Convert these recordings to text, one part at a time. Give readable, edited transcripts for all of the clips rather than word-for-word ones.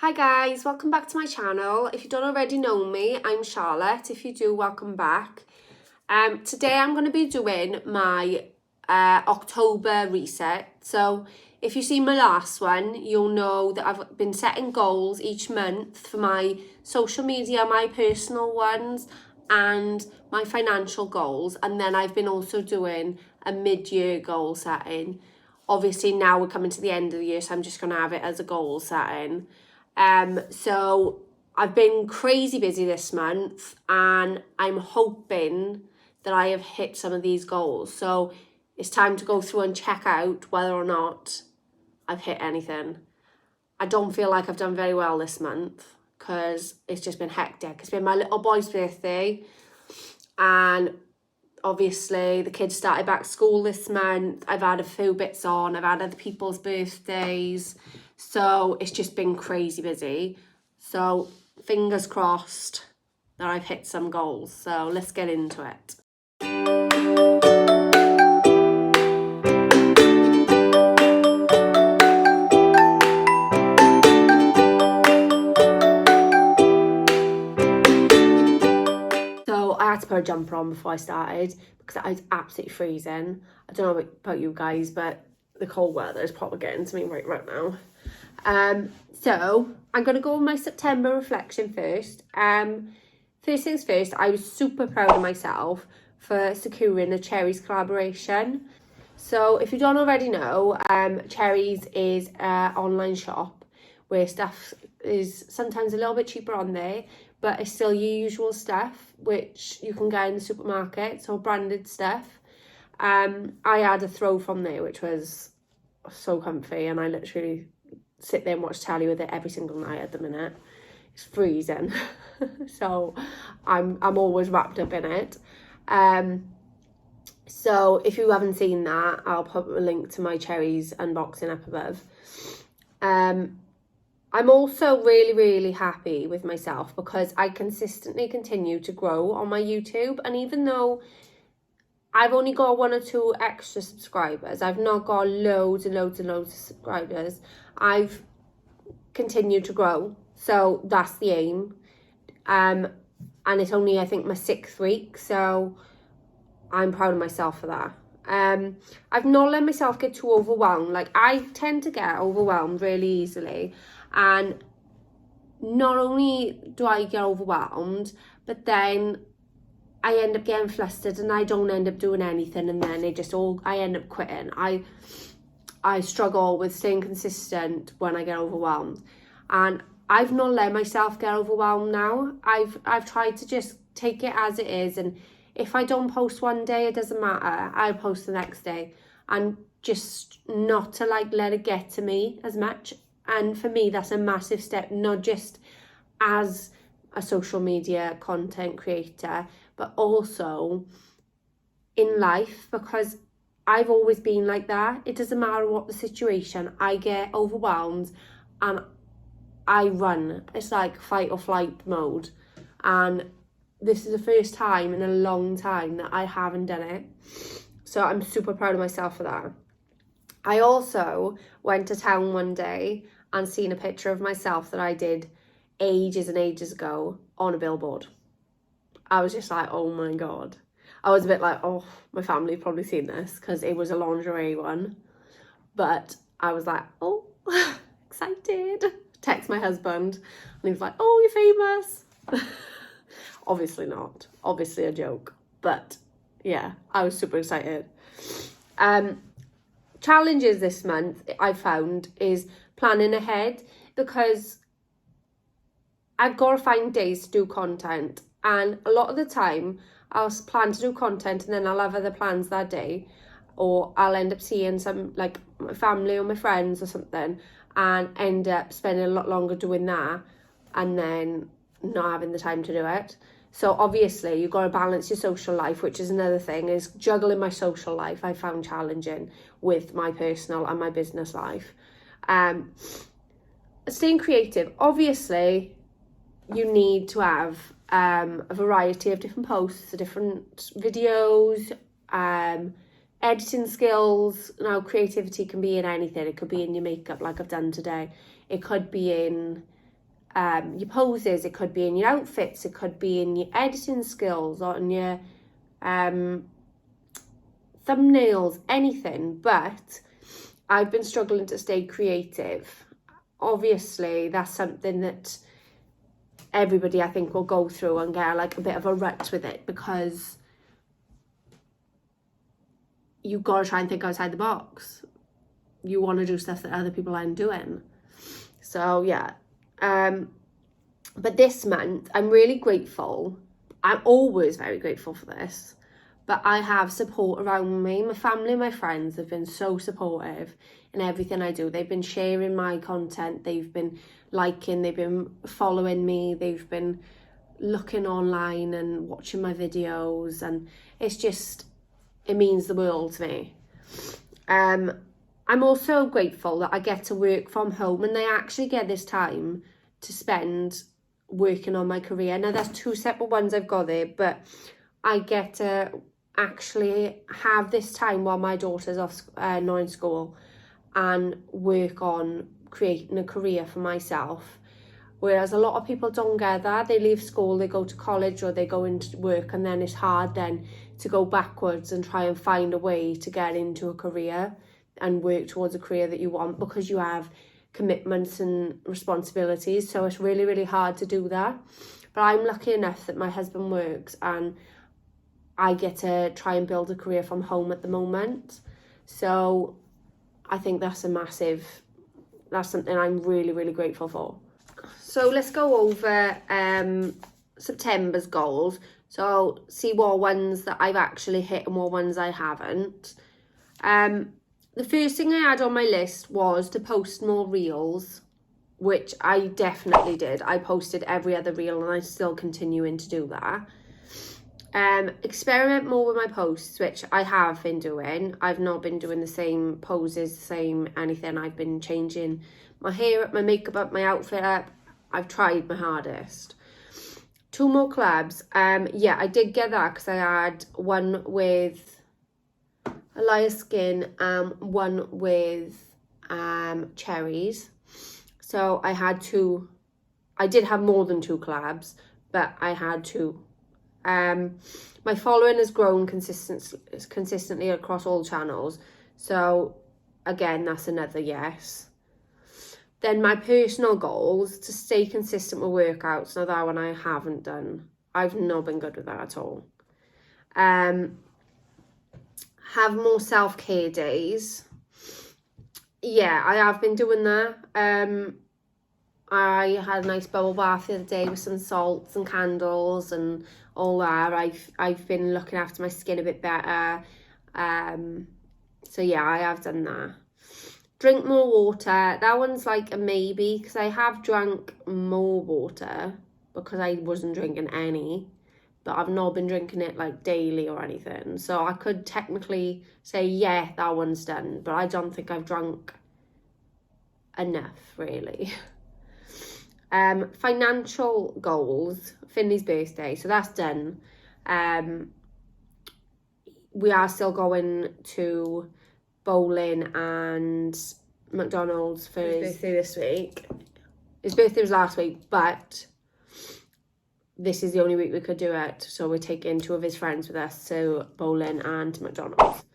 Hi guys, welcome back to my channel. If you don't already know me, I'm Charlotte. If you do, welcome back. Today I'm going to be doing my October reset. So if you see my last one, you'll know that I've been setting goals each month for my social media, my personal ones, and my financial goals. And then I've been also doing a mid-year goal setting. Obviously now we're coming to the end of the year, so I'm just going to have it as a goal setting. So I've been crazy busy this month and I'm hoping that I have hit some of these goals. So it's time to go through and check out whether or not I've hit anything. I don't feel like I've done very well this month because it's just been hectic. It's been my little boy's birthday and obviously the kids started back school this month. I've had a few bits on. I've had other people's birthdays. So it's just been crazy busy. So fingers crossed that I've hit some goals. So let's get into it. So I had to put a jumper on before I started because I was absolutely freezing. I don't know about you guys, but the cold weather is probably getting to me right now. So I'm going to go with my September reflection first. First things first, I was super proud of myself for securing a Cherries collaboration. So if you don't already know, Cherries is an online shop where stuff is sometimes a little bit cheaper on there, but it's still your usual stuff, which you can get in the supermarket, so branded stuff. I had a throw from there, which was so comfy, and I literally sit there and watch telly with it every single night at the minute. It's freezing. So I'm always wrapped up in it. So if you haven't seen that, I'll put a link to my Cherries unboxing up above. I'm also really happy with myself because I consistently continue to grow on my YouTube, and even though I've only got 1 or 2 extra subscribers, I've not got loads of subscribers, I've continued to grow. So that's the aim. And it's only, I think, my 6th week, so I'm proud of myself for that. I've not let myself get too overwhelmed. Like, I tend to get overwhelmed really easily, and not only do I get overwhelmed, but then I end up getting flustered and I don't end up doing anything, and then I end up quitting. I struggle with staying consistent when I get overwhelmed, and I've not let myself get overwhelmed now. I've tried to just take it as it is, and if I don't post one day, it doesn't matter. I'll post the next day, and just not to let it get to me as much. And for me, that's a massive step, not just as a social media content creator, but also in life, because I've always been like that. It doesn't matter what the situation, I get overwhelmed and I run. It's like fight or flight mode, and this is the first time in a long time that I haven't done it. So I'm super proud of myself for that. I also went to town one day and seen a picture of myself that I did ages and ages ago on a billboard. I was just like, oh my God. I was a bit like, oh, my family have probably seen this because it was a lingerie one. But I was like, oh, excited. Text my husband and he was like, oh, you're famous. Obviously not. Obviously a joke. But yeah, I was super excited. Challenges this month I found is planning ahead, because I've got to find days to do content, and a lot of the time I'll plan to do content and then I'll have other plans that day, or I'll end up seeing some, like, my family or my friends or something, and end up spending a lot longer doing that and then not having the time to do it. So obviously you've got to balance your social life, which is another thing, is juggling my social life I found challenging with my personal and my business life. Staying creative, obviously you need to have a variety of different posts, different videos, editing skills. Now, creativity can be in anything. It could be in your makeup, like I've done today. It could be in your poses, it could be in your outfits, it could be in your editing skills or in your thumbnails, anything. But I've been struggling to stay creative. Obviously, that's something that everybody, I think, will go through and get like a bit of a rut with it, because you've got to try and think outside the box. You want to do stuff that other people aren't doing. So yeah. But this month, I'm really grateful. I'm always very grateful for this. But I have support around me. My family, my friends have been so supportive in everything I do. They've been sharing my content. They've been liking, they've been following me. They've been looking online and watching my videos. And it's just, it means the world to me. I'm also grateful that I get to work from home and I actually get this time to spend working on my career. Now, there's 2 separate ones I've got there, but I get to actually have this time while my daughter's off not in school and work on creating a career for myself. Whereas a lot of people don't get that. They leave school, they go to college or they go into work, and then it's hard then to go backwards and try and find a way to get into a career and work towards a career that you want, because you have commitments and responsibilities. So it's really, really hard to do that. But I'm lucky enough that my husband works and I get to try and build a career from home at the moment. So I think that's something I'm really, really grateful for. So let's go over September's goals. So see what ones that I've actually hit and what ones I haven't. The first thing I had on my list was to post more reels, which I definitely did. I posted every other reel and I'm still continuing to do that. Experiment more with my posts, which I have been doing. I've not been doing the same poses, the same anything. I've been changing my hair up, my makeup up, my outfit up. I've tried my hardest. 2 more collabs. Yeah, I did get that because I had one with Elias Skin, one with Cherries. So I had 2. I did have more than 2 collabs, but I had 2. My following has grown consistently across all channels. So again, that's another yes. Then my personal goals, to stay consistent with workouts. Now that one I haven't done. I've not been good with that at all. Have more self-care days. Yeah, I have been doing that. I had a nice bubble bath the other day with some salts and candles and all that. I've been looking after my skin a bit better. So yeah, I have done that. Drink more water. That one's like a maybe, because I have drank more water because I wasn't drinking any. But I've not been drinking it like daily or anything. So I could technically say, yeah, that one's done. But I don't think I've drunk enough, really. Financial goals. Finley's birthday. So that's done. We are still going to bowling and McDonald's for his birthday this week. His birthday was last week, but this is the only week we could do it, so we're taking 2 of his friends with us to bowling and McDonald's.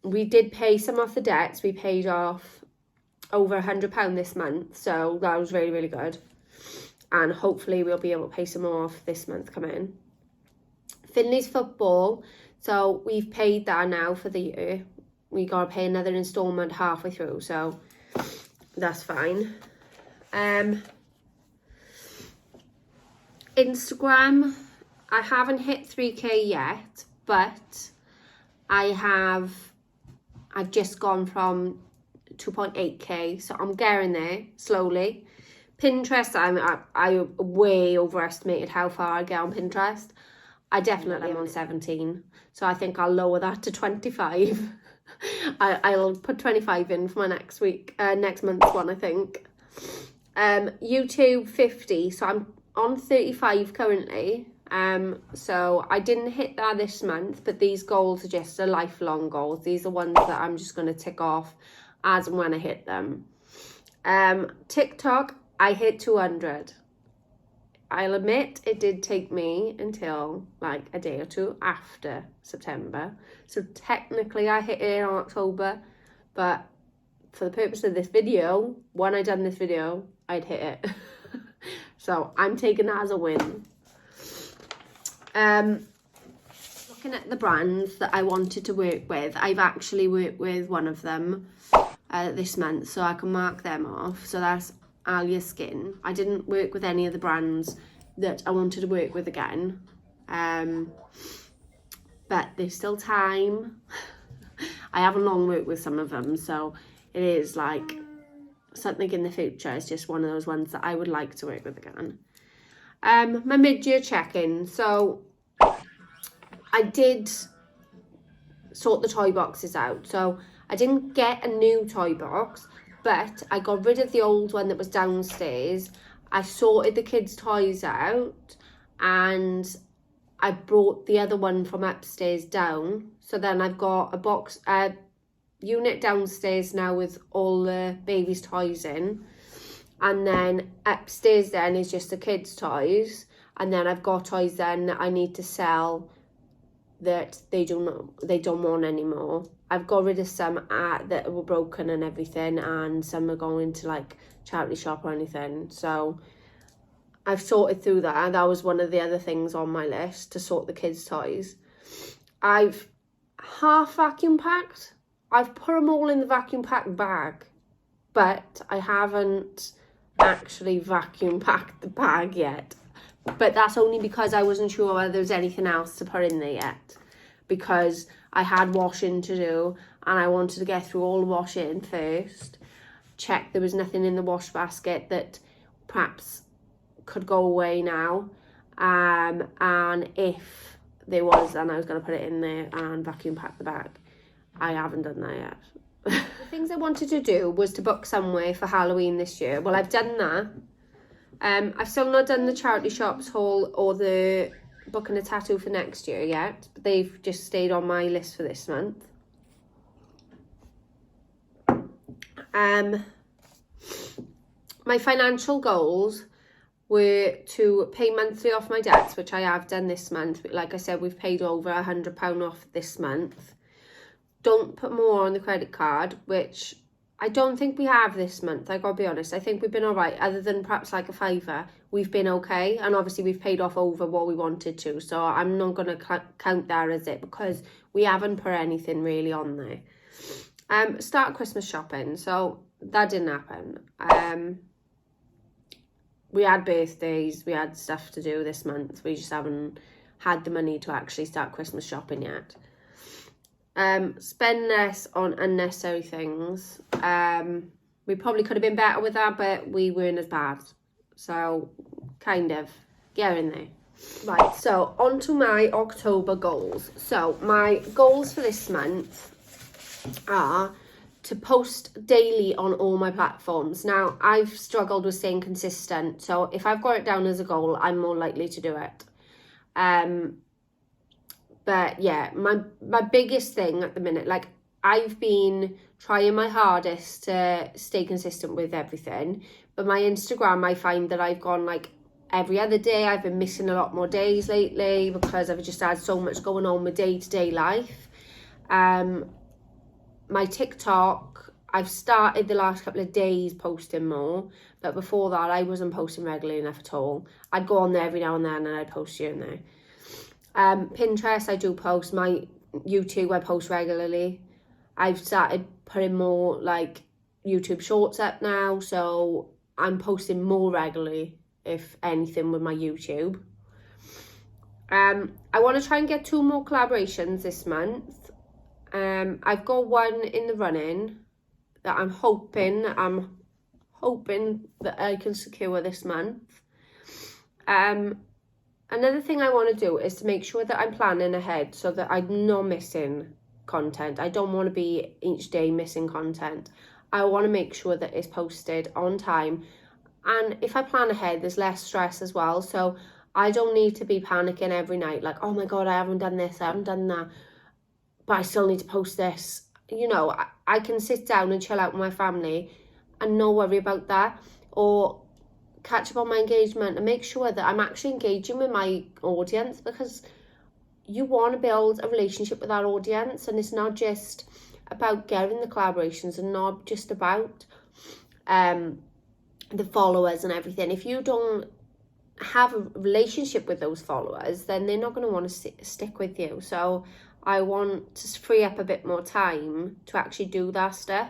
We did pay some off the debts. We paid off over £100 this month, so that was really, really good, and hopefully we'll be able to pay some more off this month coming. Finley's football, so we've paid that now for the year. We got to pay another instalment halfway through, so that's fine. Instagram, I haven't hit 3k yet, but I've just gone from 2.8k, so I'm getting there slowly. Pinterest, I way overestimated how far I get on Pinterest. I definitely am on 17, so I think I'll lower that to 25. I'll put 25 in for my next month's one, I think. YouTube 50, so I'm on 35 currently. So I didn't hit that this month, but these goals are just a lifelong goals. These are ones that I'm just going to tick off as and when I hit them. TikTok, I hit 200. I'll admit it did take me until like a day or two after September. So technically I hit it in October, but for the purpose of this video, when I done this video, I'd hit it. So I'm taking that as a win. Looking at the brands that I wanted to work with, I've actually worked with one of them this month, so I can mark them off. So that's Alia Skin. I didn't work with any of the brands that I wanted to work with again, but there's still time. I haven't long worked with some of them, so it is like something in the future. It's just one of those ones that I would like to work with again. My mid-year check-in. So I did sort the toy boxes out. So I didn't get a new toy box, but I got rid of the old one that was downstairs. I sorted the kids' toys out, and I brought the other one from upstairs down. So then I've got a box, unit downstairs now with all the baby's toys in, and then upstairs then is just the kids' toys, and then I've got toys then that I need to sell that they don't want anymore. I've got rid of some that were broken and everything, and some are going to like charity shop or anything. So I've sorted through that. That was one of the other things on my list, to sort the kids' toys. I've half vacuum packed. I've put them all in the vacuum packed bag, but I haven't actually vacuum packed the bag yet. But that's only because I wasn't sure whether there was anything else to put in there yet, because I had washing to do and I wanted to get through all the washing first, check there was nothing in the wash basket that perhaps could go away now, and if there was, then I was going to put it in there and vacuum pack the bag. I haven't done that yet. The things I wanted to do was to book somewhere for Halloween this year. Well, I've done that. I've still not done the charity shops haul or the booking a tattoo for next year yet, but they've just stayed on my list for this month. My financial goals were to pay monthly off my debts, which I have done this month. Like I said, we've paid over £100 off this month. Don't put more on the credit card, which I don't think we have this month. I gotta be honest, I think we've been all right, other than perhaps like a £5. We've been okay, and obviously we've paid off over what we wanted to, so I'm not gonna count that as it, because we haven't put anything really on there. Start Christmas shopping, so that didn't happen. We had birthdays, we had stuff to do this month. We just haven't had the money to actually start Christmas shopping yet. Spend less on unnecessary things. We probably could have been better with that, but we weren't as bad. So, kind of, get in there. Right, so on to my October goals. So, my goals for this month are to post daily on all my platforms. Now, I've struggled with staying consistent, so if I've got it down as a goal, I'm more likely to do it. But yeah, my biggest thing at the minute, like, I've been trying my hardest to stay consistent with everything, but my Instagram, I find that I've gone like every other day. I've been missing a lot more days lately because I've just had so much going on with day-to-day life. My TikTok, I've started the last couple of days posting more, but before that I wasn't posting regularly enough at all. I'd go on there every now and then and I'd post here and there. Pinterest, I do post. My YouTube, I post regularly. I've started putting more like YouTube shorts up now, so I'm posting more regularly, if anything, with my YouTube. I want to try and get 2 more collaborations this month. I've got one in the running that I'm hoping that I can secure this month. Another thing I want to do is to make sure that I'm planning ahead so that I'm not missing content. I don't want to be each day missing content. I want to make sure that it's posted on time. And if I plan ahead, there's less stress as well. So I don't need to be panicking every night like, oh my God, I haven't done this, I haven't done that, but I still need to post this. You know, I can sit down and chill out with my family and not worry about that. Or catch up on my engagement and make sure that I'm actually engaging with my audience, because you want to build a relationship with our audience, and it's not just about getting the collaborations and not just about the followers and everything. If you don't have a relationship with those followers, then they're not going to want to stick with you. So I want to free up a bit more time to actually do that stuff.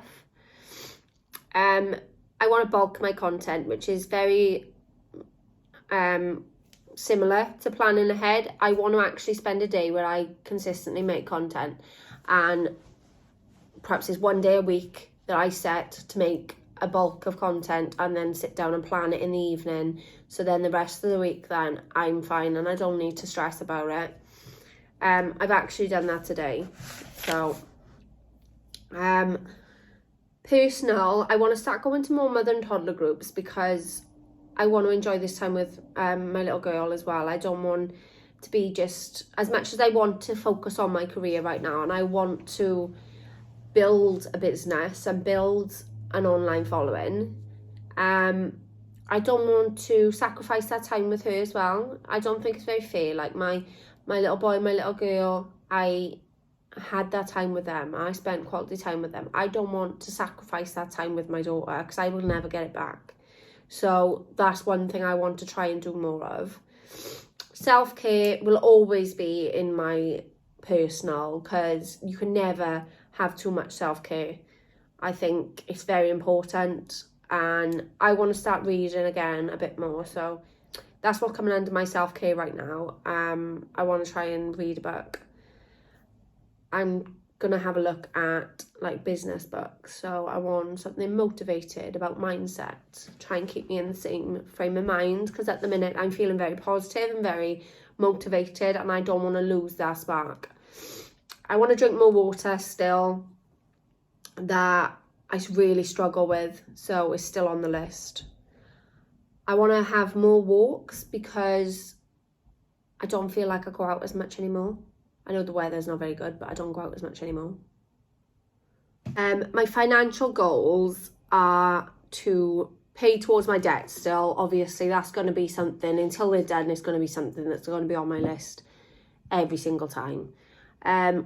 I want to bulk my content, which is very similar to planning ahead. I want to actually spend a day where I consistently make content, and perhaps it's one day a week that I set to make a bulk of content, and then sit down and plan it in the evening. So then the rest of the week, then I'm fine and I don't need to stress about it. I've actually done that today. So personal, I want to start going to more mother and toddler groups, because I want to enjoy this time with my little girl as well. I don't want to be just, as much as I want to focus on my career right now, and I want to build a business and build an online following, I don't want to sacrifice that time with her as well. I don't think it's very fair. Like my little boy, my little girl, I had that time with them. I spent quality time with them. I don't want to sacrifice that time with my daughter, because I will never get it back. So that's one thing I want to try and do more of. Self-care will always be in my personal, because you can never have too much self-care. I think it's very important, and I want to start reading again a bit more. So that's what's coming under my self-care right now. I want to try and read a book. I'm gonna have a look at like business books, so I want something motivated about mindset, try and keep me in the same frame of mind, because at the minute I'm feeling very positive and very motivated, and I don't want to lose that spark. I want to drink more water still, that I really struggle with, so it's still on the list. I want to have more walks, because I don't feel like I go out as much anymore. I know the weather's not very good, but I don't go out as much anymore. My financial goals are to pay towards my debt still. Obviously, that's going to be something, until we're done, it's going to be something that's going to be on my list every single time.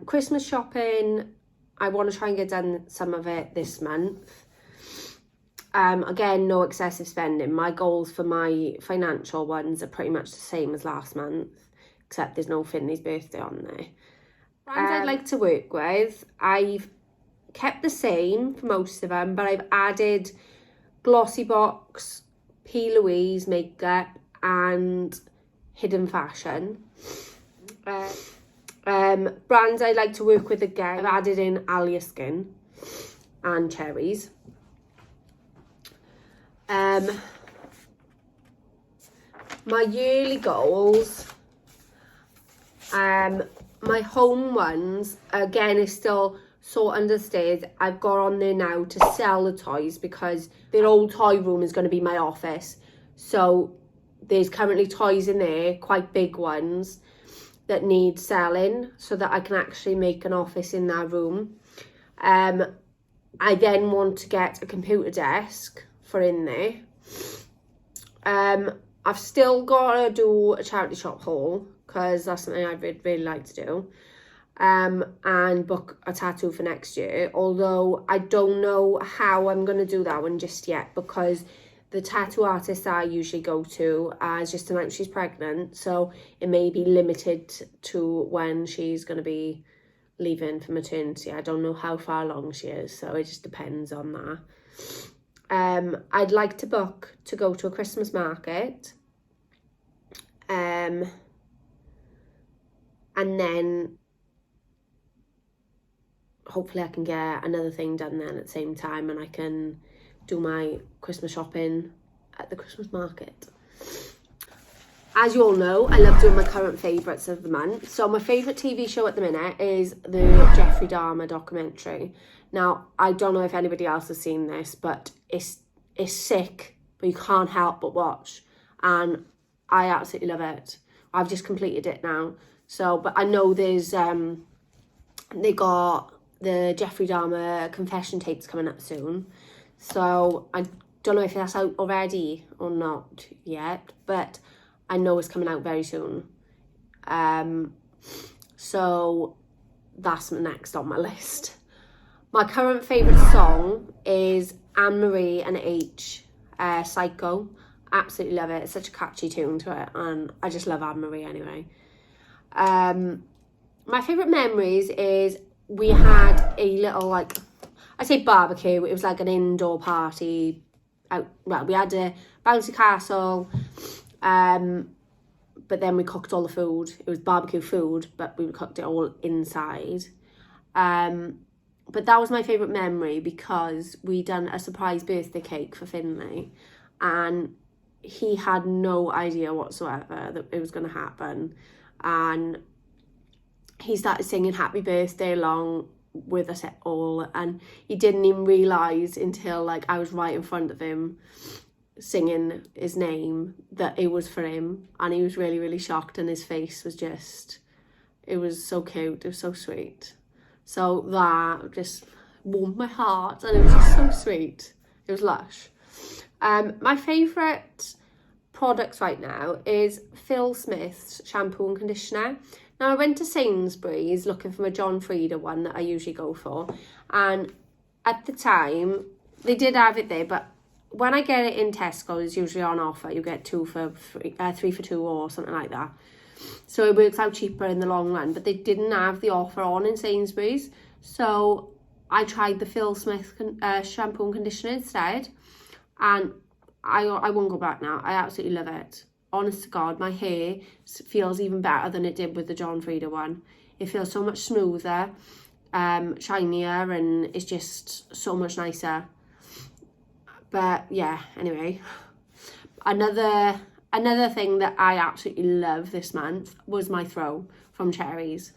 Christmas shopping, I want to try and get done some of it this month. Again, no excessive spending. My goals for my financial ones are pretty much the same as last month, except there's no Finley's birthday on there. Brands I'd like to work with, I've kept the same for most of them, but I've added Glossy Box, P. Louise Makeup, and Hidden Fashion. Brands I'd like to work with again, I've added in Alia Skin and Cherries. My yearly goals, my home ones, again, is still so understated. I've got on there now to sell the toys, because their old toy room is going to be my office. So there's currently toys in there, quite big ones, that need selling, so that I can actually make an office in that room. I then want to get a computer desk for in there. I've still got to do a charity shop haul, because that's something I'd really like to do. And book a tattoo for next year, although I don't know how I'm going to do that one just yet, because the tattoo artist I usually go to has just announced she's pregnant, so it may be limited to when she's going to be leaving for maternity. I don't know how far along she is, so it just depends on that. I'd like to book to go to a Christmas market, and then hopefully I can get another thing done then at the same time, and I can do my Christmas shopping at the Christmas market. As you all know, I love doing my current favourites of the month. So my favourite TV show at the minute is the Jeffrey Dahmer documentary. Now, I don't know if anybody else has seen this, but it's sick, but you can't help but watch. And I absolutely love it. I've just completed it now. So, but I know there's, they got the Jeffrey Dahmer confession tapes coming up soon. So I Don't know if that's out already or not yet, but I know it's coming out very soon. So that's next on my list. My current favourite song is Anne-Marie and H, Psycho. Absolutely love it. It's such a catchy tune to it, and I just love Anne-Marie anyway. My favourite memories is we had a little, like, I say barbecue, it was like an indoor party. Well, we had a bouncy castle, but then we cooked all the food. It was barbecue food, but we cooked it all inside. But that was my favourite memory because we done a surprise birthday cake for Finlay, and he had no idea whatsoever that it was going to happen. And he started singing happy birthday along with us all, and he didn't even realise until like I was right in front of him singing his name that it was for him, and he was really, really shocked, and his face was just, it was so cute, it was so sweet. So that just warmed my heart, and it was just so sweet. It was lush. My favourite products right now is Phil Smith's shampoo and conditioner. Now, I went to Sainsbury's looking for my John Frieda one that I usually go for, and at the time they did have it there, but when I get it in Tesco, it's usually on offer. You get 3 for 2 or something like that. So it works out cheaper in the long run, but they didn't have the offer on in Sainsbury's. So I tried the Phil Smith shampoo and conditioner instead, and I won't go back now. I absolutely love it. Honest to God, my hair feels even better than it did with the John Frieda one. It feels so much smoother, shinier, and it's just so much nicer. But yeah, anyway, another thing that I absolutely love this month was my throw from Cherries.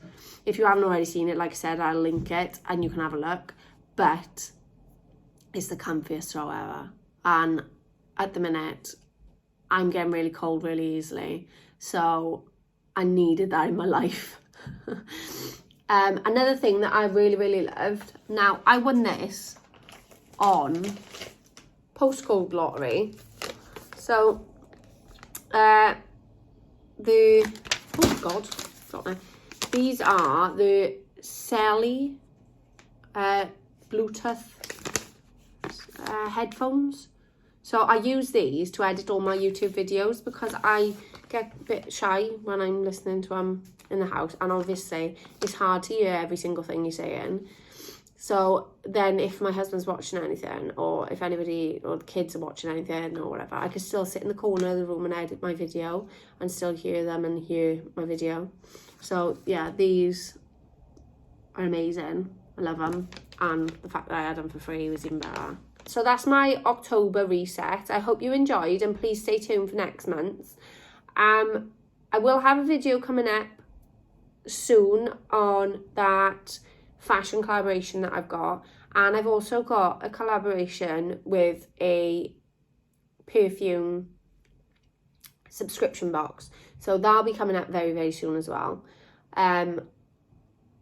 If you haven't already seen it, like I said, I'll link it and you can have a look. But it's the comfiest throw ever. And at the minute, I'm getting really cold really easily. So I needed that in my life. Another thing that I really, really loved. Now, I won this on postcode lottery. So these are the Selly Bluetooth headphones. So I use these to edit all my YouTube videos because I get a bit shy when I'm listening to them in the house, and obviously it's hard to hear every single thing you're saying. So then if my husband's watching anything, or if anybody or the kids are watching anything or whatever, I can still sit in the corner of the room and edit my video and still hear them and hear my video. So yeah, these are amazing. I love them. And the fact that I had them for free was even better. So that's my October reset. I hope you enjoyed, and please stay tuned for next month. I will have a video coming up soon on that fashion collaboration that I've got, and I've also got a collaboration with a perfume subscription box, so that'll be coming up very, very soon as well.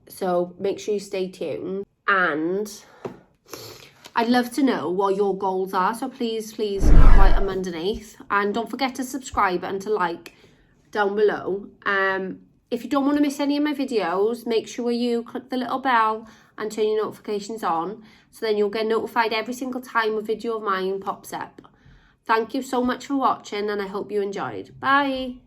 So make sure you stay tuned, and I'd love to know what your goals are, so please write them underneath, and don't forget to subscribe and to like down below. If you don't want to miss any of my videos, make sure you click the little bell and turn your notifications on, so then you'll get notified every single time a video of mine pops up. Thank you so much for watching, and I hope you enjoyed. Bye!